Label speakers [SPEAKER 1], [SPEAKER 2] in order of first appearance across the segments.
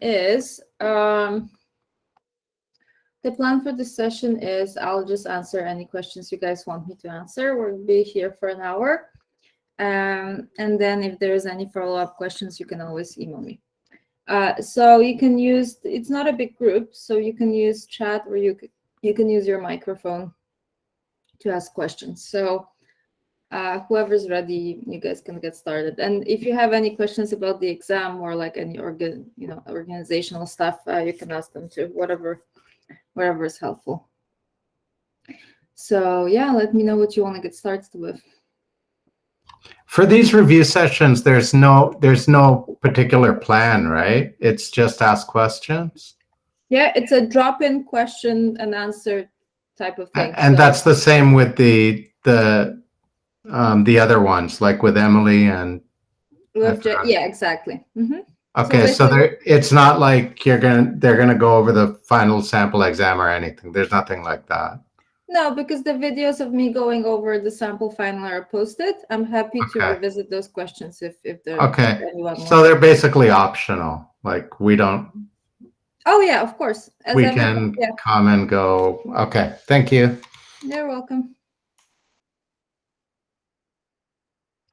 [SPEAKER 1] is, the plan for this session is I'll just answer any questions you guys want me to answer. We'll be here for an hour. And then if there's any follow-up questions, you can always email me. So you can use, it's not a big group, so you can use chat, or you can use your microphone to ask questions. So whoever's ready, you guys can get started. And if you have any questions about the exam or like any organizational stuff, you can ask them too, whatever is helpful. So yeah, let me know what you want to get started with.
[SPEAKER 2] For these review sessions, there's no particular plan, right? It's just ask questions.
[SPEAKER 1] Yeah, it's a drop-in question and answer type of thing.
[SPEAKER 2] And so that's the same with the other ones, like with Emily and
[SPEAKER 1] yeah, exactly. Mm-hmm.
[SPEAKER 2] Okay, so it's not like they're gonna go over the final sample exam or anything. There's nothing like that.
[SPEAKER 1] No, because the videos of me going over the sample final are posted. I'm happy to revisit those questions if there's anyone.
[SPEAKER 2] So they're basically optional. Like we don't.
[SPEAKER 1] Oh yeah, of course.
[SPEAKER 2] We can come and go. Okay, thank you.
[SPEAKER 1] You're welcome.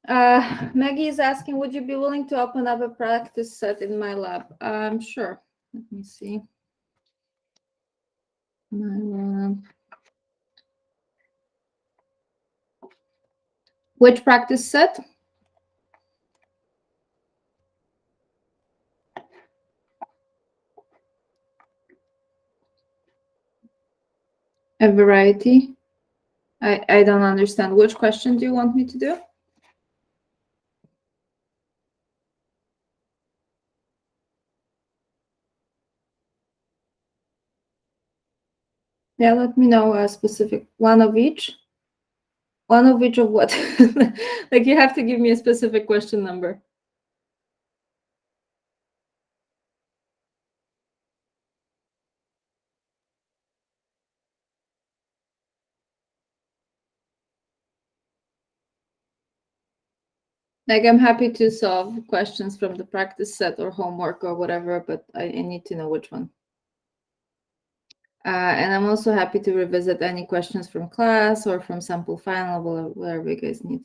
[SPEAKER 1] Maggie is asking, would you be willing to open up a practice set in my lab? Sure. Let me see. My lab. Which practice set? A variety? I don't understand. Which question do you want me to do? Yeah, let me know a specific one of each. One of each of what? Like you have to give me a specific question number. Like I'm happy to solve questions from the practice set or homework or whatever, but I need to know which one. And I'm also happy to revisit any questions from class or from sample final, whatever you guys need.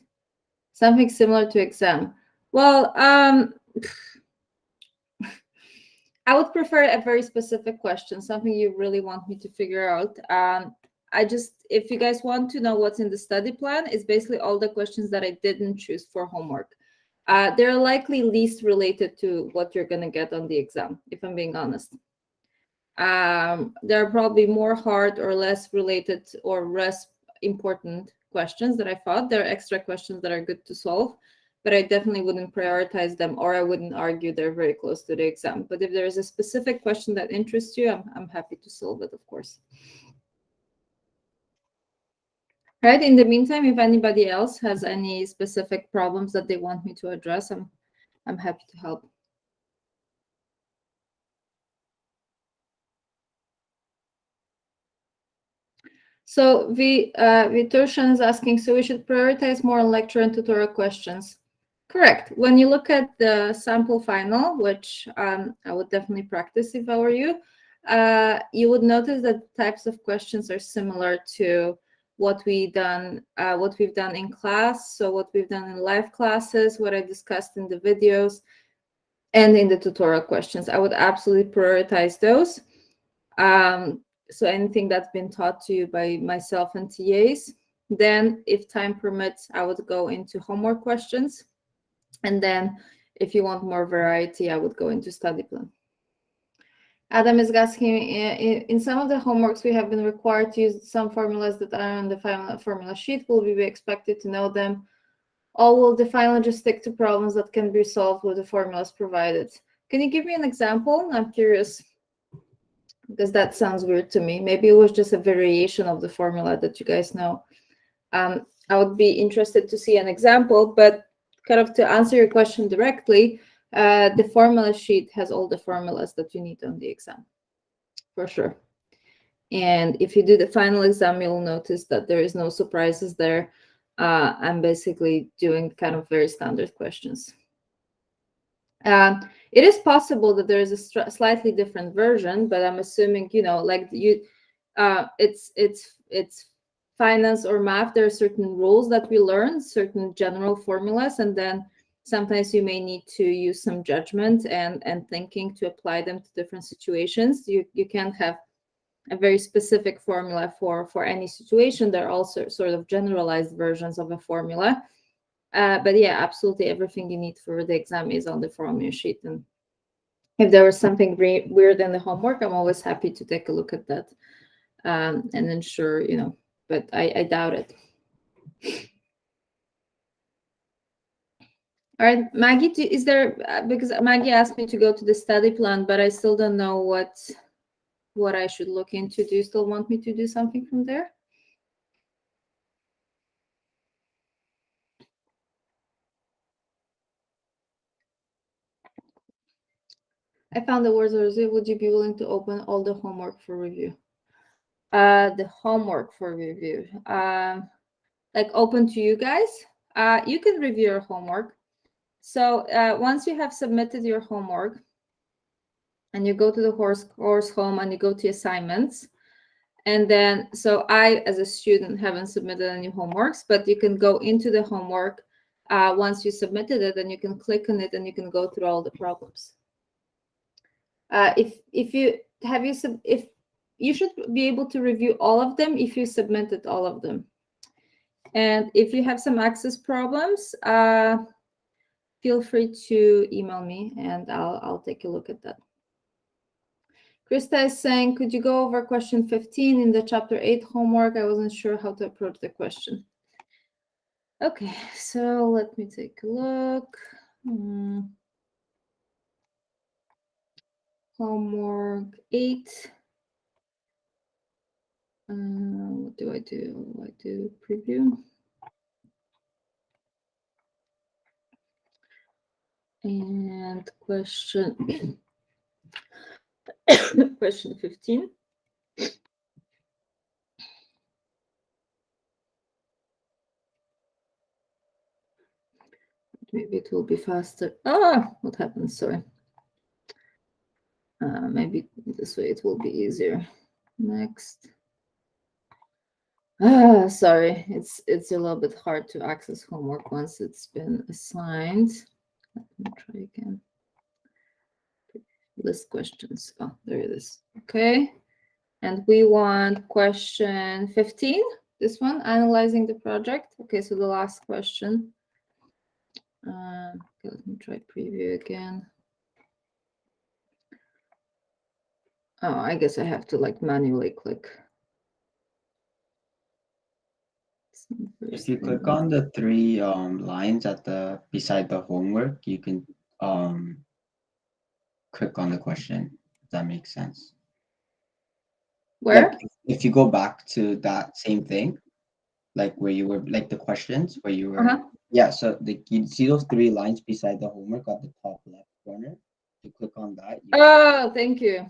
[SPEAKER 1] Something similar to exam. Well, I would prefer a very specific question, something you really want me to figure out. If you guys want to know what's in the study plan, it's basically all the questions that I didn't choose for homework. They're likely least related to what you're going to get on the exam, if I'm being honest. There are probably more hard or less related or less important questions that I thought. There are extra questions that are good to solve, but I definitely wouldn't prioritize them, or I wouldn't argue they're very close to the exam. But if there is a specific question that interests you, I'm happy to solve it, of course. Right. In the meantime, if anybody else has any specific problems that they want me to address, I'm happy to help. So Vitoshan is asking, so we should prioritize more on lecture and tutorial questions. Correct. When you look at the sample final, which I would definitely practice if I were you, you would notice that types of questions are similar to what we've done in class. So what we've done in live classes, what I discussed in the videos, and in the tutorial questions. I would absolutely prioritize those. So anything that's been taught to you by myself and TAs. Then, if time permits, I would go into homework questions. And then, if you want more variety, I would go into study plan. Adam is asking, in some of the homeworks, we have been required to use some formulas that are on the final formula sheet. Will we be expected to know them? Or will the final just stick to problems that can be solved with the formulas provided? Can you give me an example? I'm curious, because that sounds weird to me. Maybe it was just a variation of the formula that you guys know. I would be interested to see an example, but kind of to answer your question directly, the formula sheet has all the formulas that you need on the exam, for sure. And if you do the final exam, you'll notice that there is no surprises there. I'm basically doing kind of very standard questions. It is possible that there is a slightly different version, but I'm assuming, you know, like it's finance or math. There are certain rules that we learn, certain general formulas, and then sometimes you may need to use some judgment and thinking to apply them to different situations. You can't have a very specific formula for any situation. There are also sort of generalized versions of a formula. But yeah, absolutely everything you need for the exam is on the formula sheet. And if there was something weird in the homework, I'm always happy to take a look at that and ensure, you know, but I doubt it. All right, Maggie, is there, because Maggie asked me to go to the study plan, but I still don't know what I should look into. Do you still want me to do something from there? I found the words. Would you be willing to open all the homework for review? The homework for review, like open to you guys. You can review your homework. So once you have submitted your homework and you go to the course home and you go to assignments, and then, so I, as a student, haven't submitted any homeworks, but you can go into the homework once you submitted it, and you can click on it and you can go through all the problems. If you should be able to review all of them if you submitted all of them. And if you have some access problems, feel free to email me and I'll take a look at that. Krista is saying, could you go over question 15 in the chapter 8 homework? I wasn't sure how to approach the question. Okay, so let me take a look. Homework 8. What do? I do preview. And question question 15. Maybe it will be faster. What happened? Sorry. Maybe this way it will be easier. Next. Sorry, it's a little bit hard to access homework once it's been assigned. Let me try again. List questions. Oh, there it is. Okay. And we want question 15. This one, analyzing the project. Okay, so the last question. Okay, let me try preview again. Oh, I guess I have to like manually click.
[SPEAKER 3] If you click on the 3 lines at the beside the homework, you can click on the question, if that makes sense.
[SPEAKER 1] Where?
[SPEAKER 3] Like if you go back to that same thing, like where you were, like the questions where you were, yeah, so you see those 3 lines beside the homework at the top left corner. You click on that.
[SPEAKER 1] Thank you.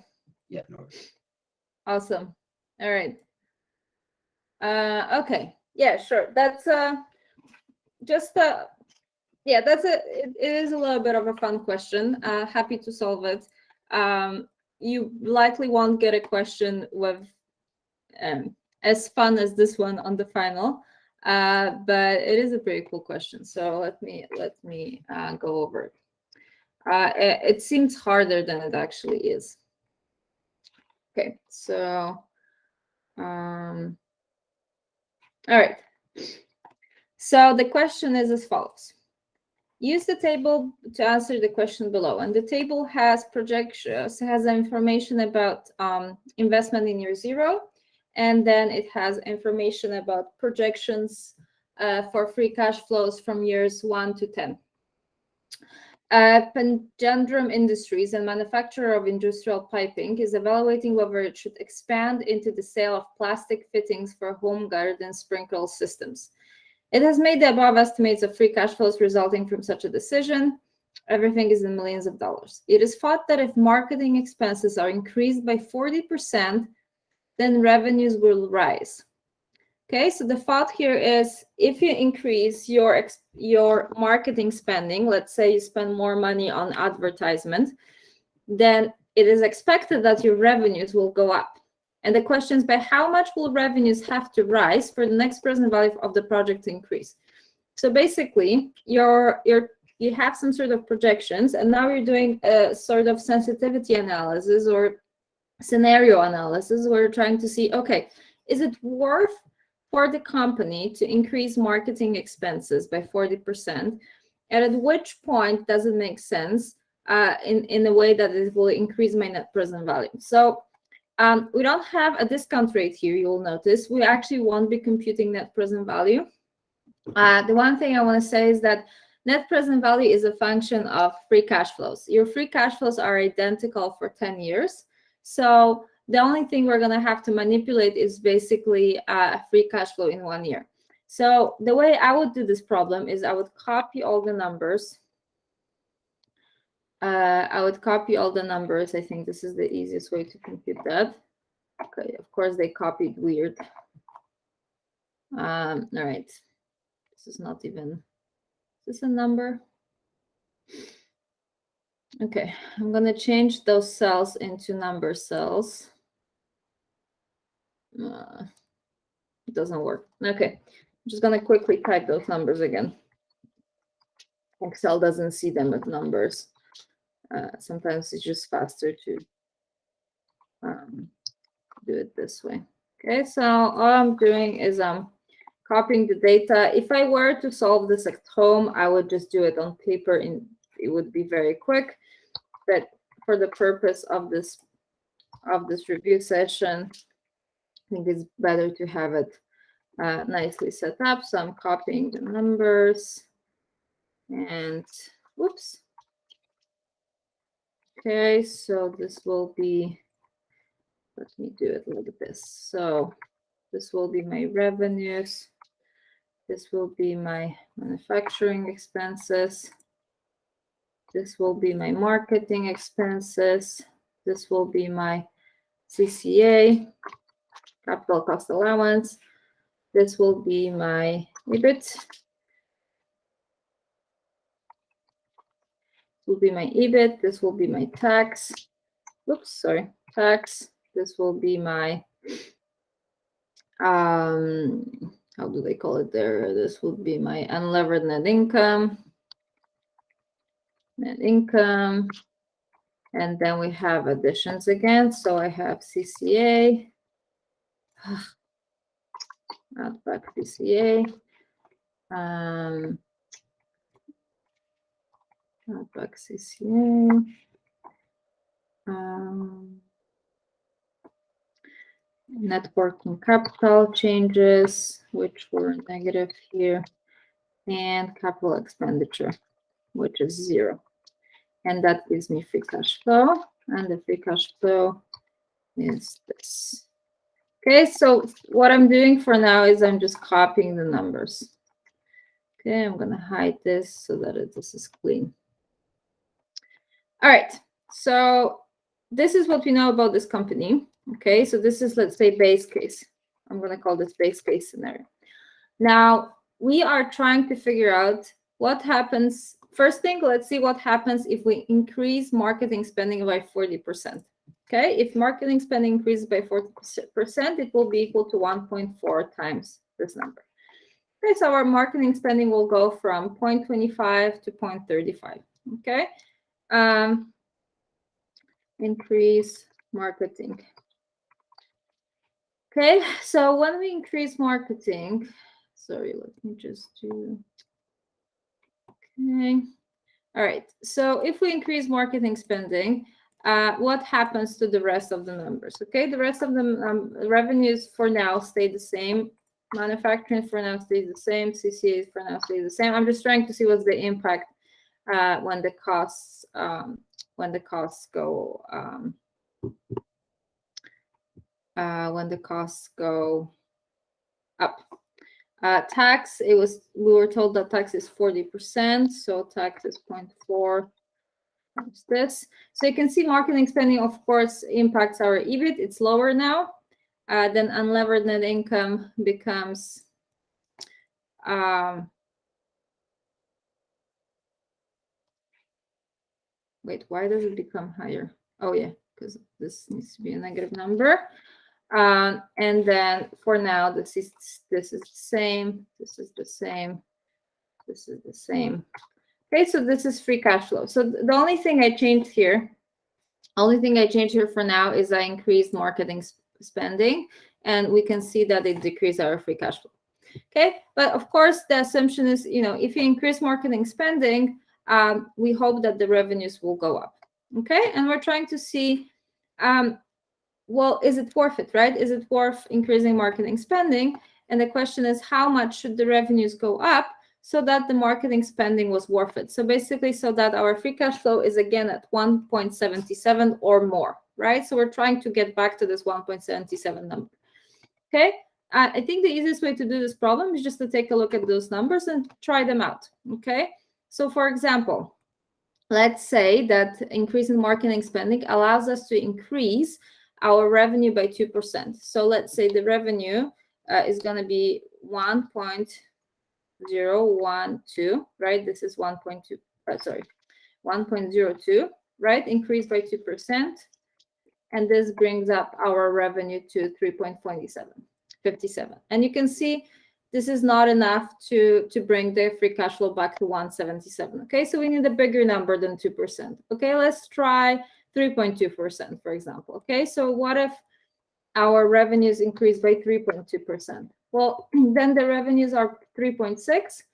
[SPEAKER 3] Yeah, no worries.
[SPEAKER 1] Awesome. All right. Okay. Yeah, sure. That's just yeah, that's it is a little bit of a fun question. Happy to solve it. You likely won't get a question with as fun as this one on the final, but it is a pretty cool question. So let me go over it. It seems harder than it actually is. Okay, so all right. So the question is as follows. Use the table to answer the question below. And the table has projections, has information about investment in year 0. And then it has information about projections for free cash flows from years 1 to 10. Panjandrum Industries, a manufacturer of industrial piping, is evaluating whether it should expand into the sale of plastic fittings for home garden sprinkler systems. It has made the above estimates of free cash flows resulting from such a decision. Everything is in millions of dollars. It is thought that if marketing expenses are increased by 40%, then revenues will rise. Okay, so the thought here is if you increase your marketing spending, let's say you spend more money on advertisement, then it is expected that your revenues will go up. And the question is, by how much will revenues have to rise for the next present value of the project to increase? So basically, you have some sort of projections, and now you're doing a sort of sensitivity analysis or scenario analysis where you're trying to see, okay, is it worth for the company to increase marketing expenses by 40%? And at which point does it make sense in a way that it will increase my net present value? So we don't have a discount rate here, you'll notice. We actually won't be computing net present value. The one thing I want to say is that net present value is a function of free cash flows. Your free cash flows are identical for 10 years. So the only thing we're going to have to manipulate is basically free cash flow in 1 year. So the way I would do this problem is I would copy all the numbers. I think this is the easiest way to compute that. Okay, of course they copied weird. All right. This is not even, is this a number? Okay, I'm going to change those cells into number cells. It doesn't work. Okay, I'm just going to quickly type those numbers again. Excel doesn't see them as numbers. Sometimes it's just faster to do it this way. Okay, so all I'm doing is I'm copying the data. If I were to solve this at home, I would just do it on paper and it would be very quick. But for the purpose of this review session, I think it's better to have it nicely set up. So I'm copying the numbers and whoops. Okay, so this will be, let me do it like this. So this will be my revenues. This will be my manufacturing expenses. This will be my marketing expenses. This will be my CCA, capital cost allowance. This will be my EBIT. This will be my EBIT. This will be my tax. Oops, sorry, tax. This will be my, how do they call it there? This will be my unlevered net income. Net income. And then we have additions again. So I have CCA. Add back CCA. Add back CCA. Net working capital changes, which were negative here, and capital expenditure, which is 0. And that gives me free cash flow. And the free cash flow is this. Okay, so what I'm doing for now is I'm just copying the numbers. Okay, I'm going to hide this so that this is clean. All right, so this is what we know about this company. Okay, so this is, let's say, base case. I'm going to call this base case scenario. Now, we are trying to figure out what happens. First thing, let's see what happens if we increase marketing spending by 40%. Okay, if marketing spending increases by 40%, it will be equal to 1.4 times this number. Okay, so our marketing spending will go from 0.25 to 0.35. Okay, increase marketing. Okay, so when we increase marketing, sorry, let me just do, okay. All right, so if we increase marketing spending, what happens to the rest of the numbers? Okay, the rest of the revenues for now stay the same. Manufacturing for now stays the same. CCA for now stays the same. I'm just trying to see what's the impact when the costs go up. Tax, we were told that tax is 40%, so tax is 0.4 times this. So you can see marketing spending, of course, impacts our EBIT. It's lower now. then unlevered net income becomes wait, why does it become higher? Oh yeah, because this needs to be a negative number. And then for now, this is the same. This is the same. This is the same. Okay, so this is free cash flow. So the only thing I changed here, for now is I increased marketing spending, and we can see that it decreased our free cash flow. Okay, but of course the assumption is, if you increase marketing spending, we hope that the revenues will go up. Okay, and we're trying to see, well, is it worth it, right? Is it worth increasing marketing spending? And the question is, how much should the revenues go up so that the marketing spending was worth it? So basically, so that our free cash flow is again at 1.77 or more, right? So we're trying to get back to this 1.77 number. Okay, I think the easiest way to do this problem is just to take a look at those numbers and try them out. Okay, so for example, let's say that increasing marketing spending allows us to increase our revenue by 2%. So let's say the revenue is going to be 1.012, right? This is 1.02, right? Increase by 2%. And this brings up our revenue to 3.57. And you can see this is not enough to bring the free cash flow back to 177. Okay, so we need a bigger number than 2%. Okay, let's try 3.2%, for example. Okay, so what if our revenues increase by 3.2%? Well, then the revenues are 3.6,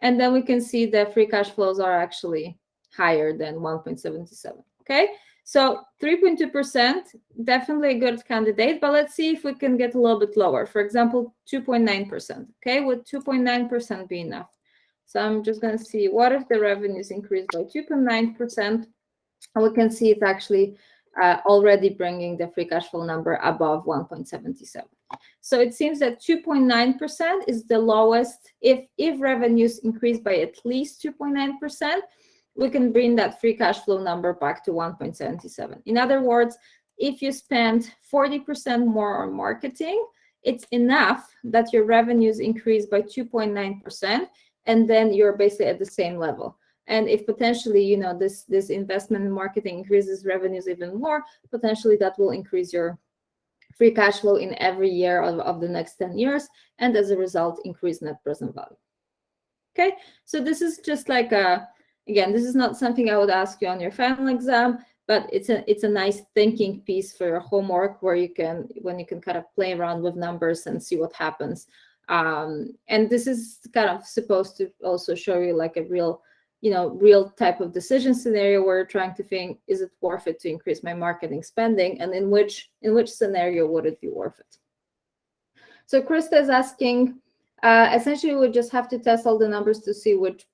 [SPEAKER 1] and then we can see the free cash flows are actually higher than 1.77. Okay, so 3.2%, definitely a good candidate, but let's see if we can get a little bit lower. For example, 2.9%. Okay, would 2.9% be enough? So I'm just going to see what if the revenues increase by 2.9%. We can see it's actually already bringing the free cash flow number above 1.77. So it seems that 2.9% is the lowest. If revenues increase by at least 2.9%, we can bring that free cash flow number back to 1.77. In other words, if you spend 40% more on marketing, it's enough that your revenues increase by 2.9%, and then you're basically at the same level. And if potentially, this investment in marketing increases revenues even more, potentially that will increase your free cash flow in every year of the next 10 years, and as a result, increase net present value. Okay, so this is just like again, this is not something I would ask you on your final exam, but it's a nice thinking piece for your homework where you can kind of play around with numbers and see what happens. And this is kind of supposed to also show you like a real type of decision scenario where you're trying to think, is it worth it to increase my marketing spending, and in which scenario would it be worth it? So Krista is asking, essentially we just have to test all the numbers to see which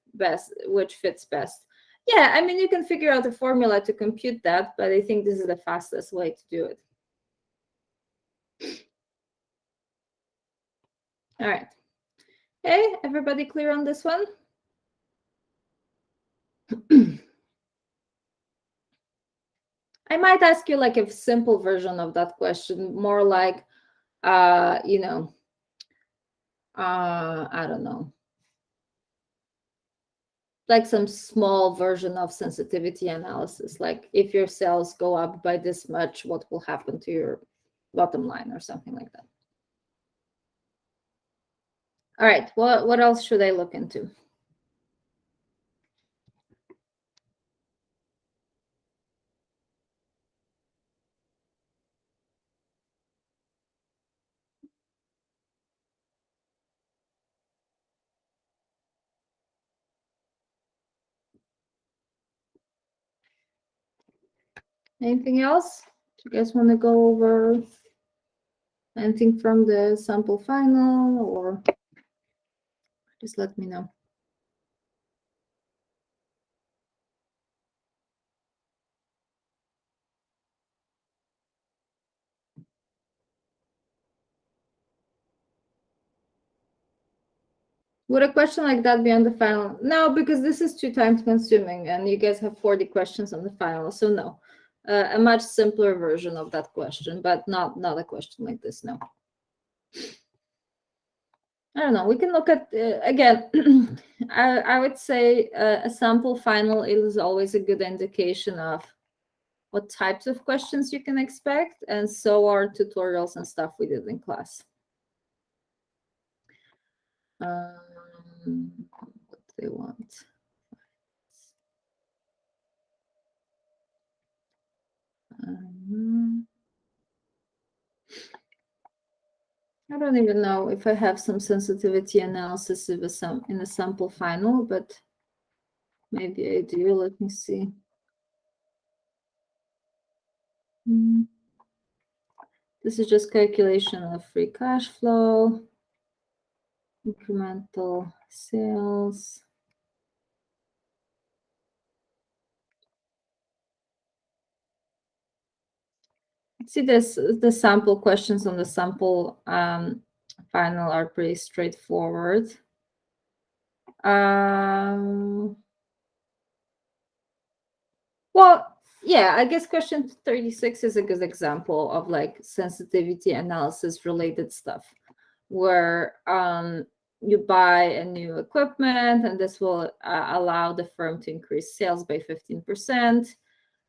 [SPEAKER 1] fits best. Yeah, I mean, you can figure out a formula to compute that, but I think this is the fastest way to do it. All right. Okay, everybody clear on this one? I might ask you like a simple version of that question, more like, I don't know, like some small version of sensitivity analysis, like if your sales go up by this much, what will happen to your bottom line or something like that. All right, what else should I look into? Anything else? Do you guys want to go over anything from the sample final, or just let me know. Would a question like that be on the final? No, because this is too time consuming and you guys have 40 questions on the final, so no. a much simpler version of that question, but not a question like this, no. I don't know. We can look at, again, I would say a sample final is always a good indication of what types of questions you can expect, and so are tutorials and stuff we did in class. What do they want? I don't even know if I have some sensitivity analysis in a sample final, but maybe I do. Let me see. This is just calculation of free cash flow, incremental sales. See, the sample questions on the sample final are pretty straightforward. Well, yeah, I guess question 36 is a good example of like sensitivity analysis related stuff, where you buy a new equipment and this will allow the firm to increase sales by 15%.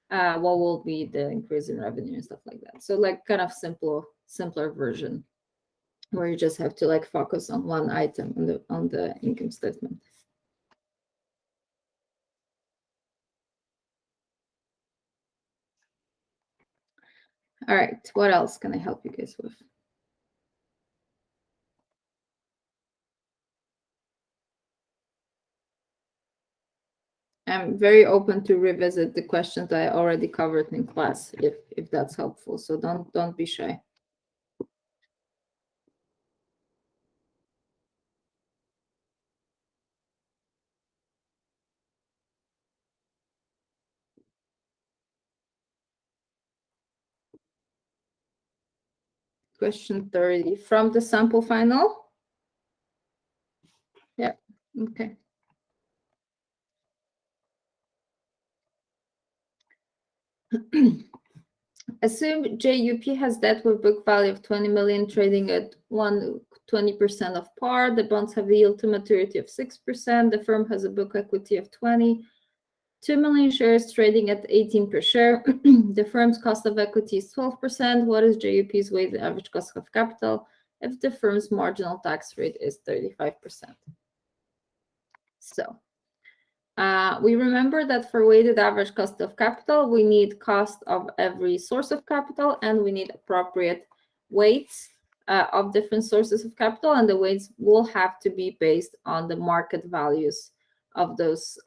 [SPEAKER 1] What will be the increase in revenue and stuff like that? So like kind of simpler version where you just have to like focus on one item on the income statement. All right, what else can I help you guys with? I'm very open to revisit the questions I already covered in class if that's helpful. So don't be shy. Question 30 from the sample final. Yeah, okay. Assume JUP has debt with book value of 20 million trading at 20% of par. The bonds have a yield to maturity of 6%. The firm has a book equity of 20. 2 million shares trading at 18 per share. The firm's cost of equity is 12%. What is JUP's weighted average cost of capital if the firm's marginal tax rate is 35%? So we remember that for weighted average cost of capital, we need cost of every source of capital, and we need appropriate weights of different sources of capital, and the weights will have to be based on the market values of those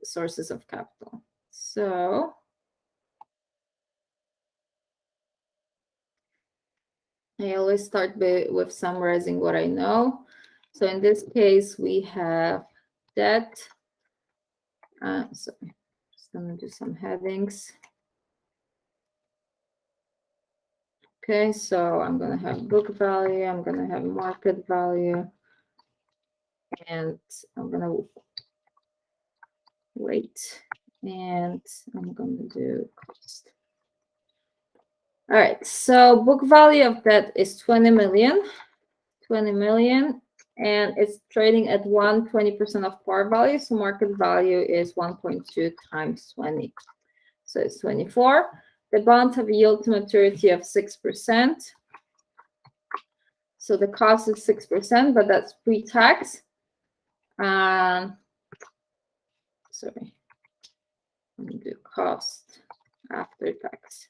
[SPEAKER 1] sources of capital. So I always start with summarizing what I know. So in this case, we have debt. So I'm just going to do some headings. Okay, so I'm going to have book value, I'm going to have market value, and I'm going to wait, and I'm going to do cost. All right, so book value of that is 20 million, and it's trading at 120% of par value, so market value is 1.2 times 20, so it's 24. The bonds have a yield to maturity of 6%. So the cost is 6%, but that's pre-tax. Sorry, let me do cost after tax.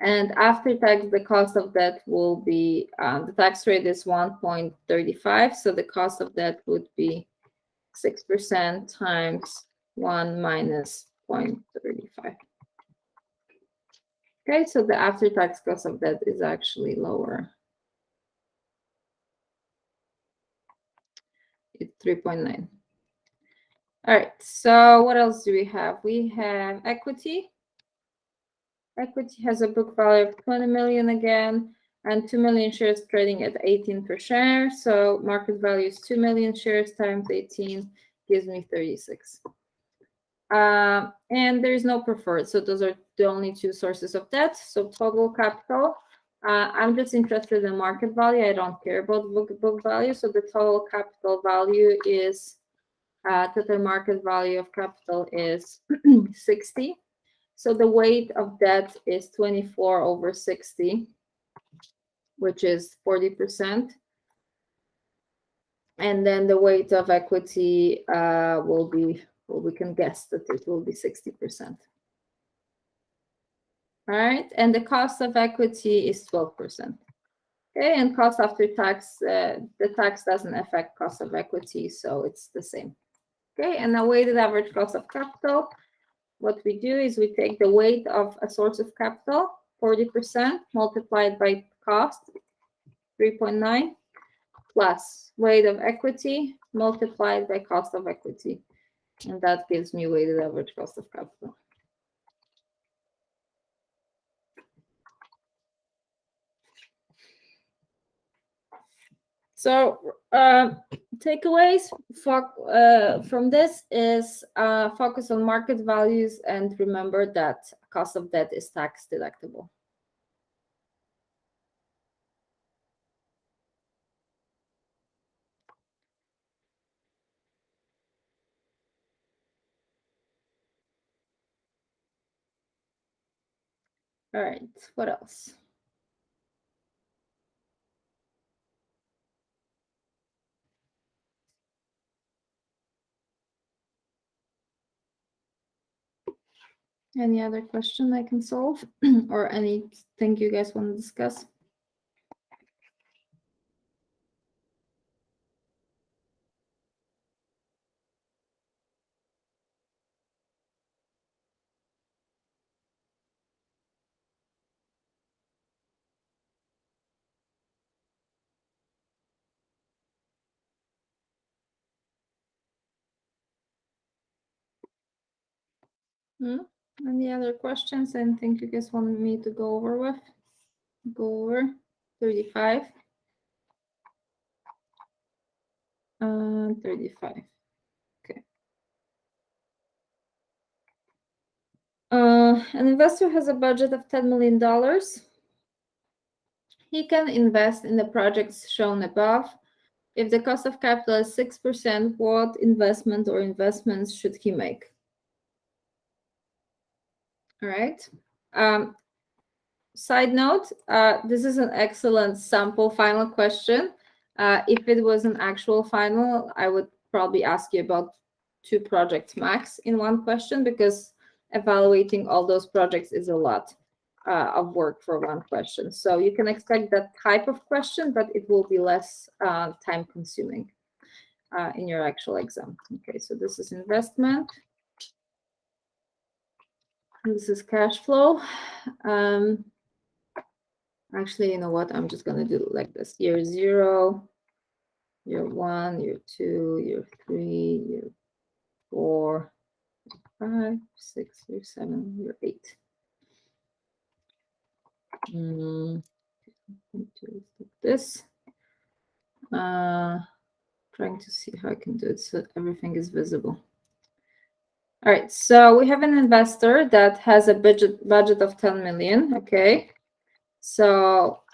[SPEAKER 1] And after tax, the cost of that will be, the tax rate is 1.35. So the cost of that would be 6% times 1 minus 0.35. Okay, so the after-tax cost of that is actually lower. It's 3.9. All right, so what else do we have? We have equity. Equity has a book value of 20 million again, and 2 million shares trading at 18 per share. So market value is 2 million shares times 18 gives me 36. And there is no preferred. So those are the only two sources of debt. So total capital. I'm just interested in market value. I don't care about book value. So the total capital value is total market value of capital is 60. So the weight of debt is 24/60, which is 40%. And then the weight of equity will be, well, we can guess that it will be 60%. All right, and the cost of equity is 12%. Okay, and cost after tax, the tax doesn't affect cost of equity, so it's the same. Okay, and the weighted average cost of capital, what we do is we take the weight of a source of capital, 40%, multiplied by cost, 3.9, plus weight of equity multiplied by cost of equity. And that gives me weighted average cost of capital. So takeaways from this is focus on market values and remember that cost of debt is tax deductible. All right, what else? Any other question I can solve or anything you guys want to discuss? Any other questions? Anything you guys want me to go over with? Go over 35. 35. Okay. An investor has a budget of $10 million. He can invest in the projects shown above. If the cost of capital is 6%, what investment or investments should he make? All right. Side note, this is an excellent sample final question. If it was an actual final, I would probably ask you about 2 projects max in one question because evaluating all those projects is a lot of work for one question. So you can expect that type of question, but it will be less time consuming in your actual exam. Okay, so this is investment. This is cash flow. Actually, you know what? I'm just going to do it like this. Year 0, year 1, year 2, year 3, year 4, 5, 6, year 7, year 8. This. Trying to see how I can do it so everything is visible. All right, so we have an investor that has a budget of 10 million. Okay, so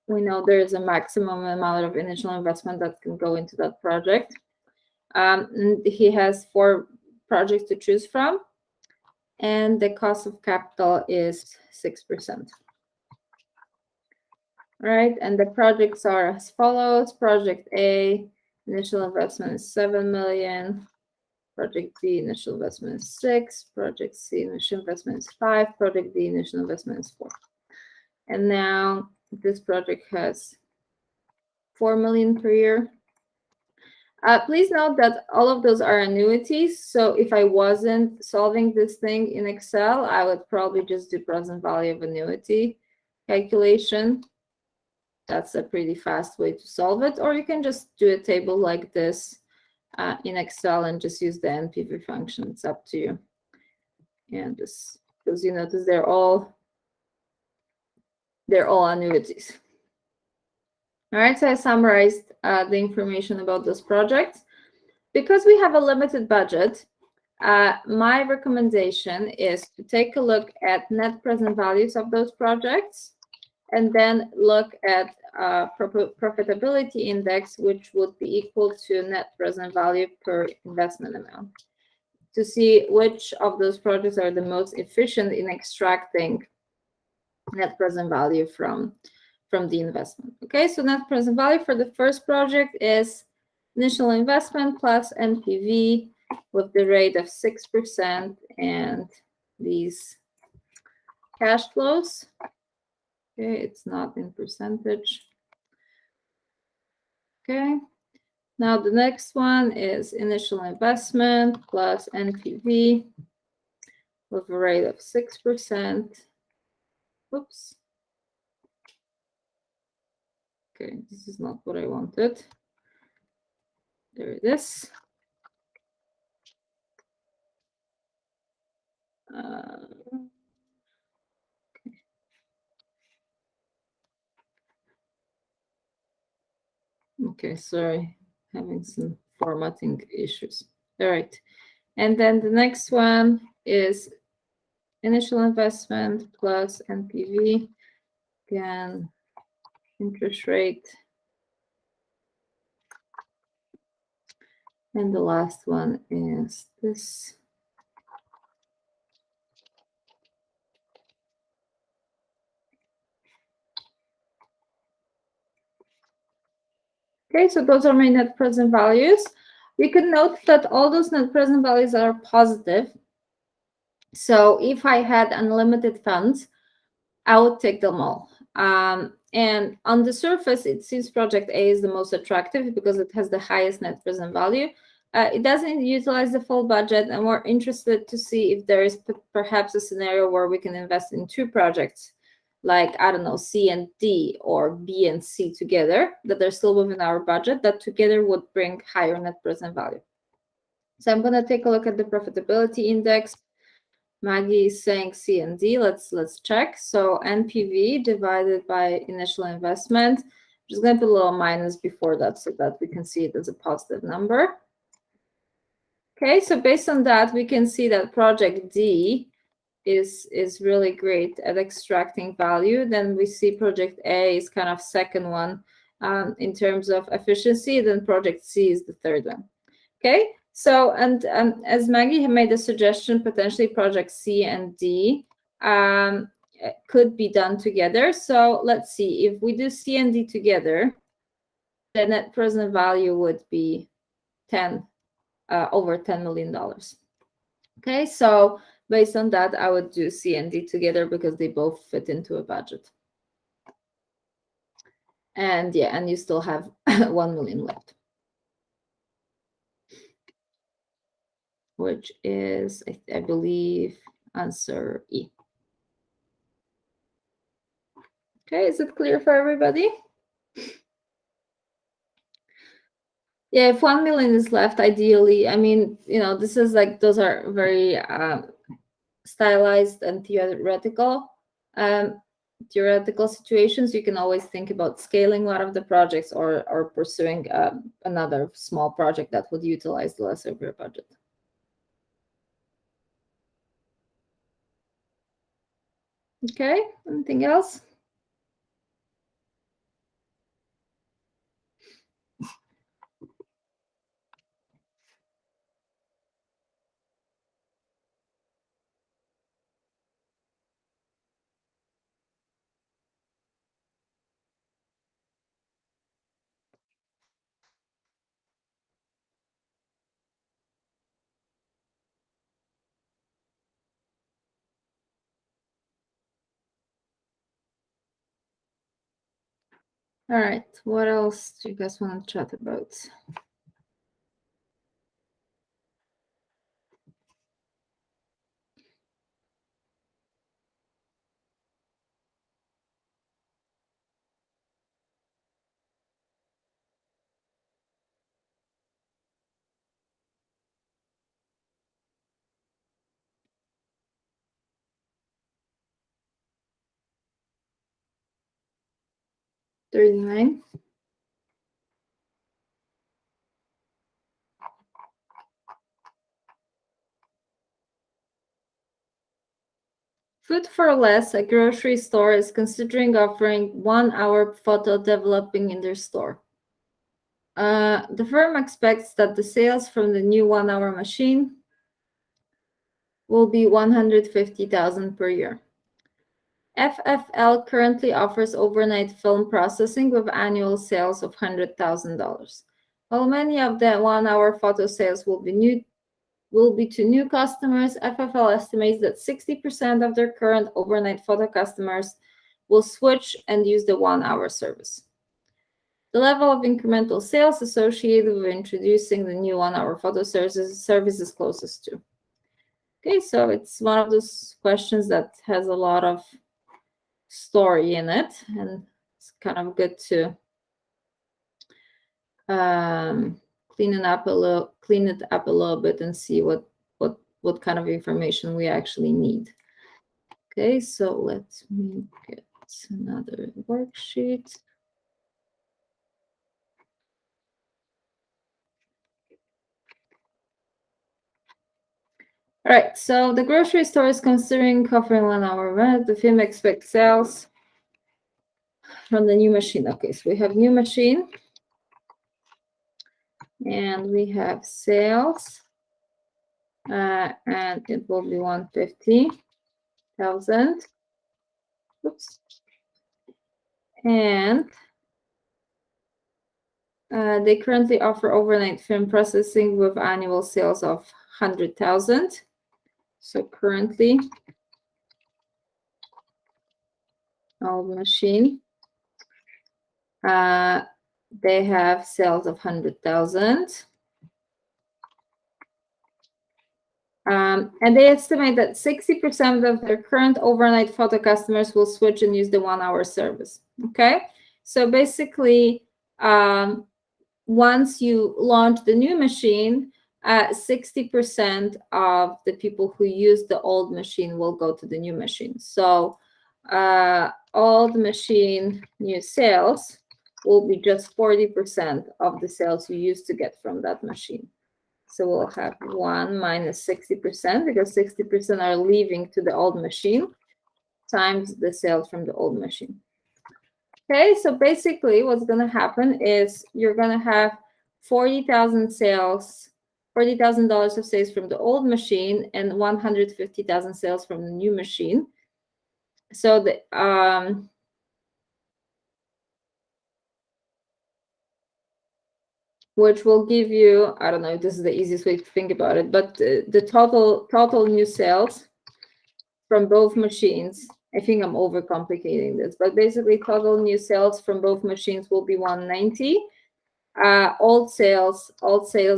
[SPEAKER 1] we know there is a maximum amount of initial investment that can go into that project. And he has 4 projects to choose from, and the cost of capital is 6%. All right, and the projects are as follows. Project A, initial investment is 7 million. Project B, initial investment is 6. Project C, initial investment is 5. Project D, initial investment is 4. And now this project has 4 million per year. Please note that all of those are annuities. So if I wasn't solving this thing in Excel, I would probably just do present value of annuity calculation. That's a pretty fast way to solve it. Or you can just do a table like this in Excel and just use the NPV function. It's up to you. And just because you notice they're all annuities. All right, so I summarized the information about this project. Because we have a limited budget, my recommendation is to take a look at net present values of those projects, and then look at profitability index, which would be equal to net present value per investment amount, to see which of those projects are the most efficient in extracting net present value from the investment. Okay, so net present value for the first project is initial investment plus NPV with the rate of 6% and these cash flows. Okay, it's not in percentage. Okay, now the next one is initial investment plus NPV with a rate of 6%. Oops. Okay, this is not what I wanted. There it is. Okay, sorry, having some formatting issues. All right, and then the next one is initial investment plus NPV, again, interest rate. And the last one is this. Okay, so those are my net present values. We can note that all those net present values are positive. So if I had unlimited funds, I would take them all. And on the surface, it seems project A is the most attractive because it has the highest net present value. It doesn't utilize the full budget, and we're interested to see if there is perhaps a scenario where we can invest in two projects, like, I don't know, C and D or B and C together, that are still within our budget, that together would bring higher net present value. So I'm going to take a look at the profitability index. Maggie is saying C and D. Let's check. So NPV divided by initial investment. Just going to put a little minus before that so that we can see it as a positive number. Okay, so based on that, we can see that project D is really great at extracting value. Then we see project A is kind of second one in terms of efficiency. Then project C is the third one. Okay. So, and as Maggie had made a suggestion, potentially project C and D could be done together. So let's see, if we do C and D together, the net present value would be over $10 million. Okay, so based on that, I would do C and D together because they both fit into a budget. And yeah, and you still have 1 million left, which is, I believe, answer E. Okay, is it clear for everybody? Yeah, if 1 million is left, ideally, I mean, you know, this is like, those are very stylized and theoretical situations. You can always think about scaling one of the projects or pursuing another small project that would utilize the lesser of your budget. Okay, anything else? All right, what else do you guys want to chat about? $39. Food for Less, a grocery store, is considering offering 1-hour photo developing in their store. The firm expects that the sales from the new 1-hour machine will be $150,000 per year. FFL currently offers overnight film processing with annual sales of $100,000. While many of the 1-hour photo sales will be to new customers, FFL estimates that 60% of their current overnight photo customers will switch and use the 1-hour service. The level of incremental sales associated with introducing the new 1-hour photo service is closest to. Okay, so it's one of those questions that has a lot of story in it, and it's kind of good to clean it up a little bit and see what kind of information we actually need. Okay, so let me get another worksheet. All right, so the grocery store is considering offering 1-hour rent. The firm expects sales from the new machine. Okay, so we have new machine, and we have sales, and it will be 150,000. Oops. And they currently offer overnight film processing with annual sales of 100,000. So currently, old machine, they have sales of 100,000. And they estimate that 60% of their current overnight photo customers will switch and use the 1-hour service. Okay, so basically, once you launch the new machine, 60% of the people who use the old machine will go to the new machine. So old machine new sales will be just 40% of the sales you used to get from that machine. So we'll have 1 minus 60%, because 60% are leaving to the old machine, times the sales from the old machine. Okay, so basically what's going to happen is you're going to have $40,000 of sales from the old machine and 150,000 sales from the new machine. So the which will give you, I don't know if this is the easiest way to think about it, but the total new sales from both machines, I think I'm overcomplicating this, but basically total new sales from both machines will be 190. Old sales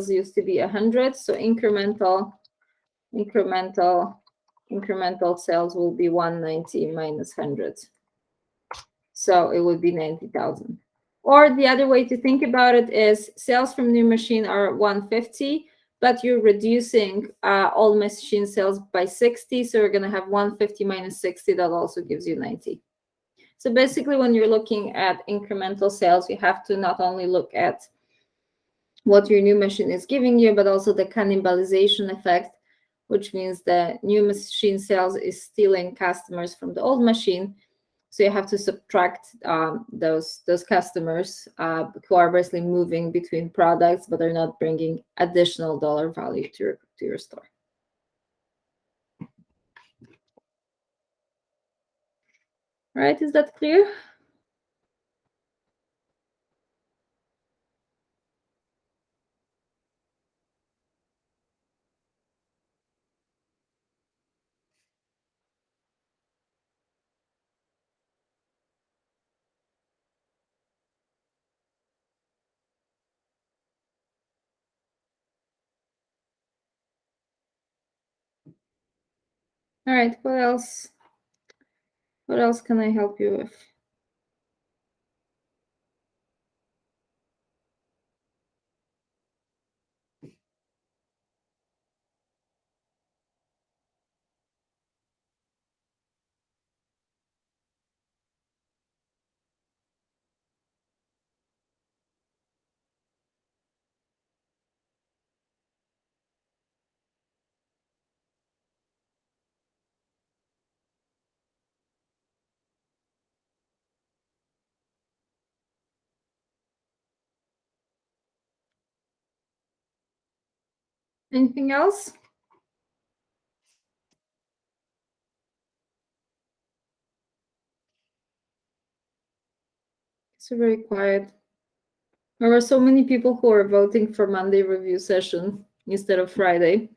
[SPEAKER 1] used to be 100, so incremental sales will be 190 minus 100. So it would be 90,000. Or the other way to think about it is sales from new machine are 150, but you're reducing old machine sales by 60. So you're going to have 150 minus 60. That also gives you 90. So basically, when you're looking at incremental sales, you have to not only look at what your new machine is giving you, but also the cannibalization effect, which means the new machine sales is stealing customers from the old machine. So you have to subtract those customers who are basically moving between products, but are not bringing additional dollar value to your store. Right? Is that clear? All right, what else? What else can I help you with? Anything else? It's very quiet. There were so many people who are voting for Monday review session instead of Friday.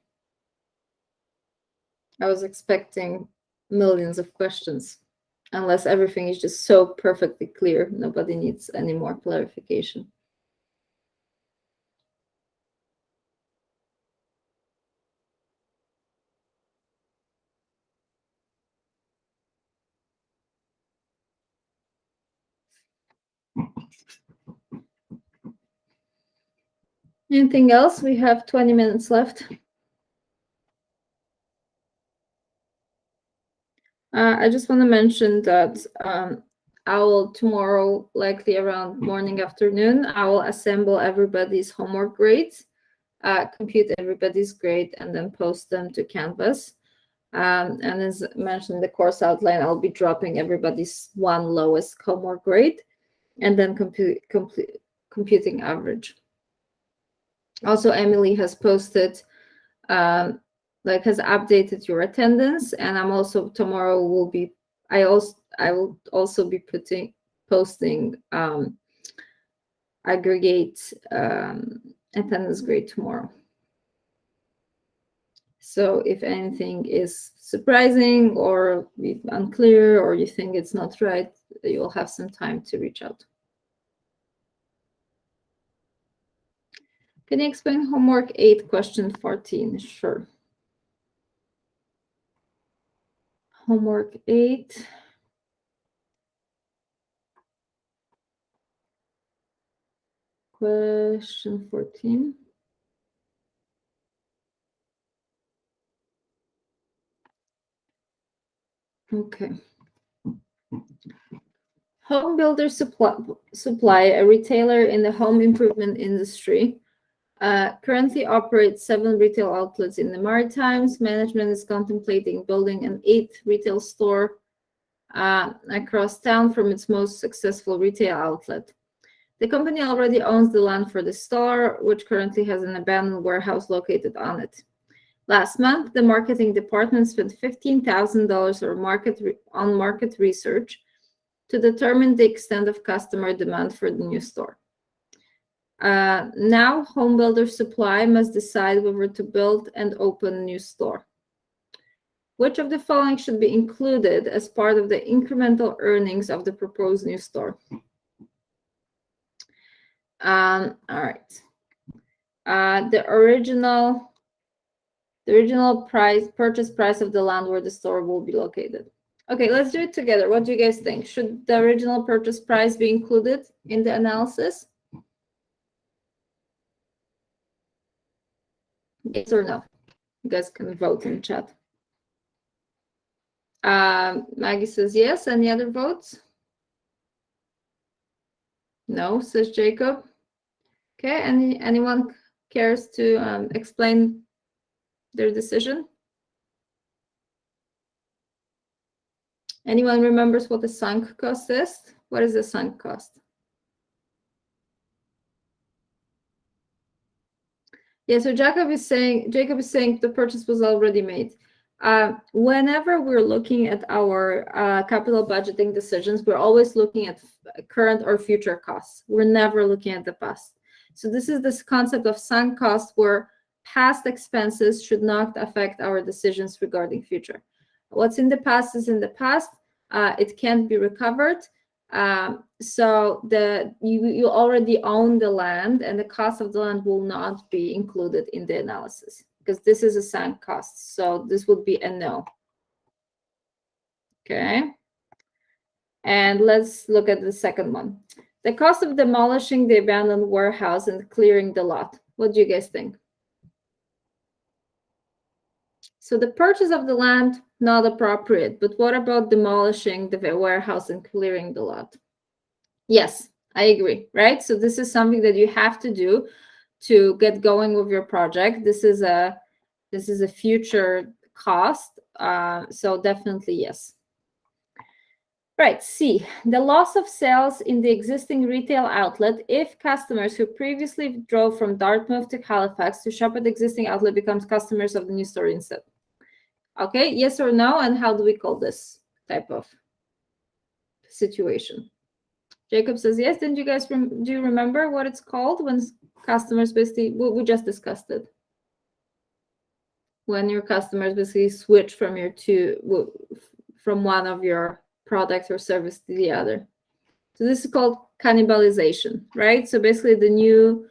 [SPEAKER 1] I was expecting millions of questions, unless everything is just so perfectly clear. Nobody needs any more clarification. Anything else? We have 20 minutes left. I just want to mention that I will tomorrow, likely around morning, afternoon, I will assemble everybody's homework grades, compute everybody's grade, and then post them to Canvas. And as mentioned in the course outline, I'll be dropping everybody's one lowest homework grade, and then computing average. Also, Emily has posted, has updated your attendance, and I'm also tomorrow will be. I will also be posting aggregate attendance grade tomorrow. So if anything is surprising or unclear, or you think it's not right, you'll have some time to reach out. Can you explain homework 8, question 14? Sure. Homework 8. Question 14. Okay. Home Builder Supply, a retailer in the home improvement industry, currently operates 7 retail outlets in the Maritimes. Management is contemplating building an 8th retail store across town from its most successful retail outlet. The company already owns the land for the store, which currently has an abandoned warehouse located on it. Last month, the marketing department spent $15,000 on market research to determine the extent of customer demand for the new store. Now, Home Builder Supply must decide whether to build and open a new store. Which of the following should be included as part of the incremental earnings of the proposed new store? All right. The original purchase price of the land where the store will be located. Okay, let's do it together. What do you guys think? Should the original purchase price be included in the analysis? Yes or no? You guys can vote in chat. Maggie says yes. Any other votes? No, says Jacob. Okay, anyone cares to explain their decision? Anyone remembers what the sunk cost is? What is the sunk cost? Yeah, so Jacob is saying the purchase was already made. Whenever we're looking at our capital budgeting decisions, we're always looking at current or future costs. We're never looking at the past. So this is this concept of sunk cost, where past expenses should not affect our decisions regarding future. What's in the past is in the past. It can't be recovered. So you already own the land, and the cost of the land will not be included in the analysis, because this is a sunk cost. So this would be a no. Okay. And let's look at the second one. The cost of demolishing the abandoned warehouse and clearing the lot. What do you guys think? So the purchase of the land, not appropriate. But what about demolishing the warehouse and clearing the lot? Yes, I agree, right? So this is something that you have to do to get going with your project. This is a future cost. So definitely yes. Right, C, the loss of sales in the existing retail outlet if customers who previously drove from Dartmouth to Halifax to shop at the existing outlet becomes customers of the new store instead. Okay, yes or no, and how do we call this type of situation? Jacob says yes. Didn't you guys do you remember what it's called when customers basically, we just discussed it. When your customers basically switch from one of your products or service to the other. So this is called cannibalization, right? So basically the new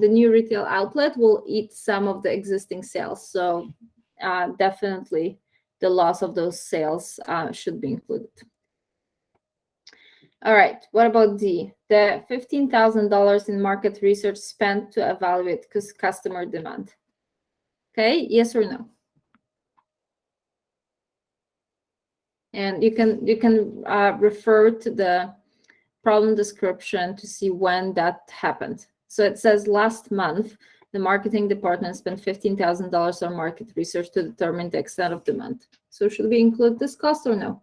[SPEAKER 1] retail outlet will eat some of the existing sales. So definitely the loss of those sales should be included. All right, what about D? The $15,000 in market research spent to evaluate customer demand. Okay, yes or no? And you can refer to the problem description to see when that happened. So it says last month, the marketing department spent $15,000 on market research to determine the extent of demand. So should we include this cost or no?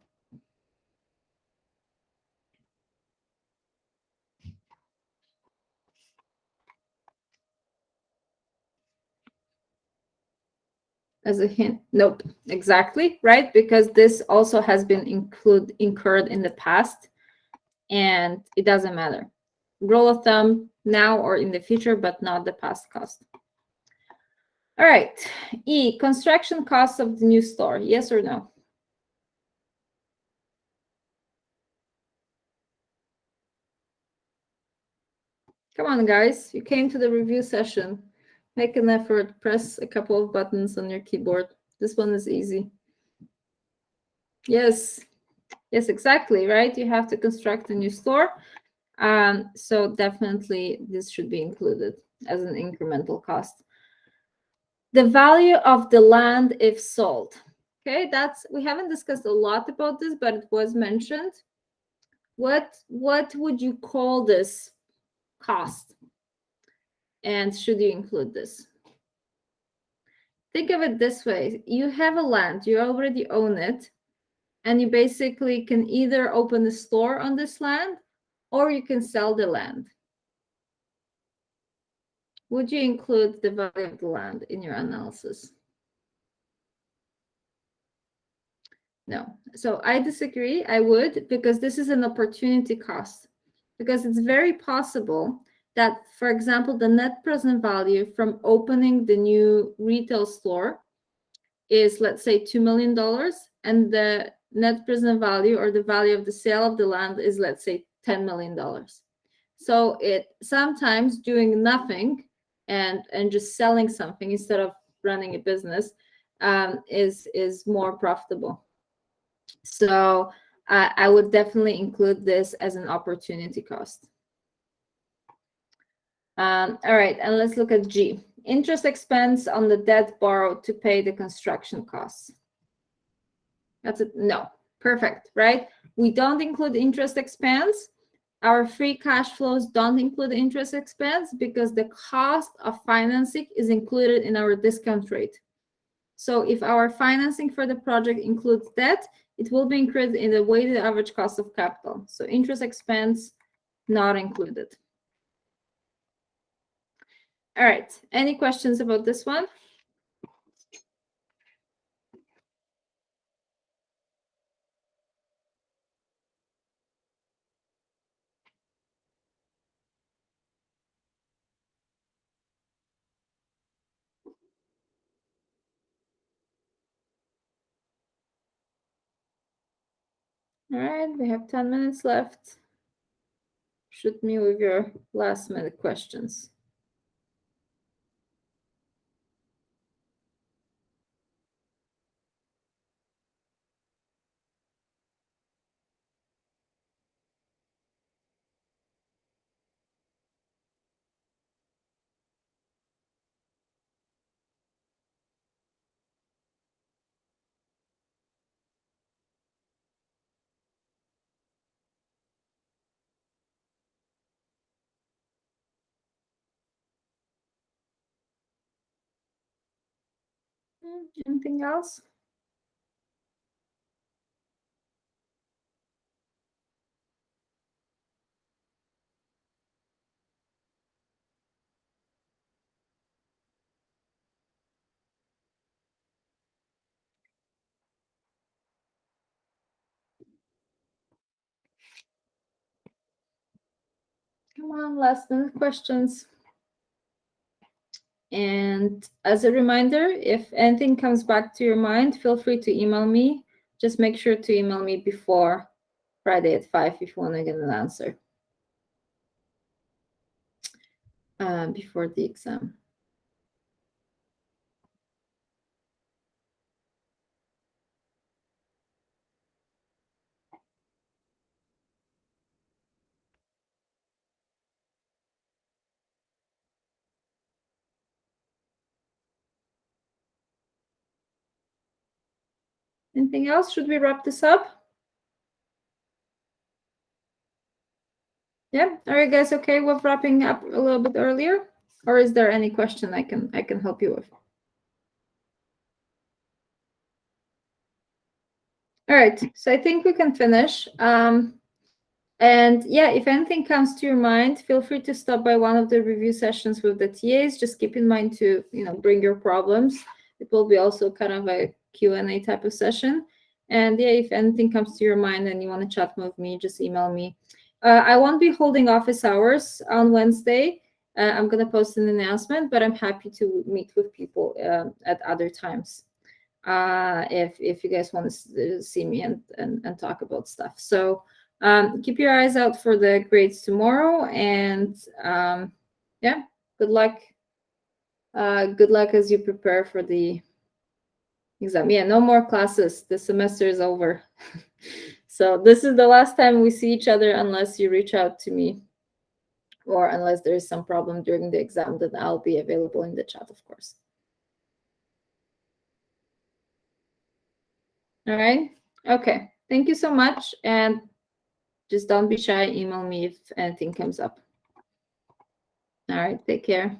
[SPEAKER 1] As a hint, nope, exactly, right? Because this also has been incurred in the past, and it doesn't matter. Rule of thumb, now or in the future, but not the past cost. All right, E, construction costs of the new store, yes or no? Come on, guys, you came to the review session. Make an effort, press a couple of buttons on your keyboard. This one is easy. Yes, exactly, right? You have to construct a new store. So definitely this should be included as an incremental cost. The value of the land if sold. Okay, we haven't discussed a lot about this, but it was mentioned. What would you call this cost? And should you include this? Think of it this way. You have a land, you already own it, and you basically can either open a store on this land or you can sell the land. Would you include the value of the land in your analysis? No. So I disagree. I would, because this is an opportunity cost. Because it's very possible that, for example, the net present value from opening the new retail store is, let's say, $2 million, and the net present value or the value of the sale of the land is, let's say, $10 million. So it sometimes doing nothing and just selling something instead of running a business is more profitable. So I would definitely include this as an opportunity cost. All right, and let's look at G. Interest expense on the debt borrowed to pay the construction costs. That's it. No, perfect, right? We don't include interest expense. Our free cash flows don't include interest expense because the cost of financing is included in our discount rate. So if our financing for the project includes debt, it will be included in the weighted average cost of capital. So interest expense not included. All right, any questions about this one? All right, we have 10 minutes left. Shoot me with your last minute questions. Anything else? Come on, last minute questions. And as a reminder, if anything comes back to your mind, feel free to email me. Just make sure to email me before Friday at 5 if you want to get an answer before the exam. Anything else? Should we wrap this up? Yeah. Are you guys okay with wrapping up a little bit earlier? Or is there any question I can help you with? All right. So I think we can finish. And yeah, if anything comes to your mind, feel free to stop by one of the review sessions with the TAs. Just keep in mind to, bring your problems. It will be also kind of a Q&A type of session. And yeah, if anything comes to your mind and you want to chat with me, just email me. I won't be holding office hours on Wednesday. I'm going to post an announcement, but I'm happy to meet with people at other times if you guys want to see me and talk about stuff. So keep your eyes out for the grades tomorrow, and yeah, good luck. Good luck as you prepare for the exam. Yeah, no more classes. The semester is over. So this is the last time we see each other unless you reach out to me, or unless there is some problem during the exam, then I'll be available in the chat, of course. All right. Okay. Thank you so much. And just don't be shy. Email me if anything comes up. All right. Take care.